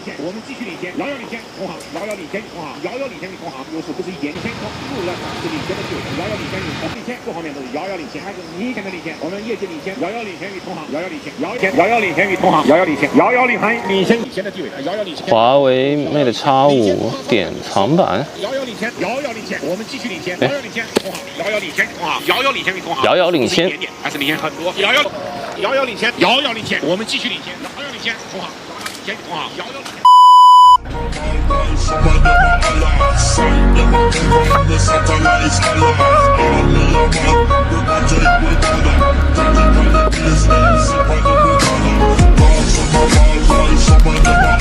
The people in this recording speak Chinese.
先，我们继续领先，遥遥领先，同行，遥遥领先，同行，遥遥领先于同行，优势不是沿线路了，是领先的队伍，遥遥领先于同行，领先各方面都是遥遥领先，还是明显的领先，我们业绩领先，遥遥领先于同行，遥遥领先，遥遥领先于同行，遥遥领先，遥遥领先的地位，遥遥领先。华为 Mate X5典藏版，遥遥领先，遥遥领先，我们继续领先，遥遥领先，同行，遥遥领先，同行，遥遥领先于同行，遥遥领先一点点，还是领先很多，遥遥领先，遥遥领先，我们继续领先，遥遥领先，同行，遥遥领先，同行，遥遥领先。Some of them are allies, sign them up from the satellites allies. Army of man, we project with color. Judging on the business, some of them with color. Dogs on the wall, some of them are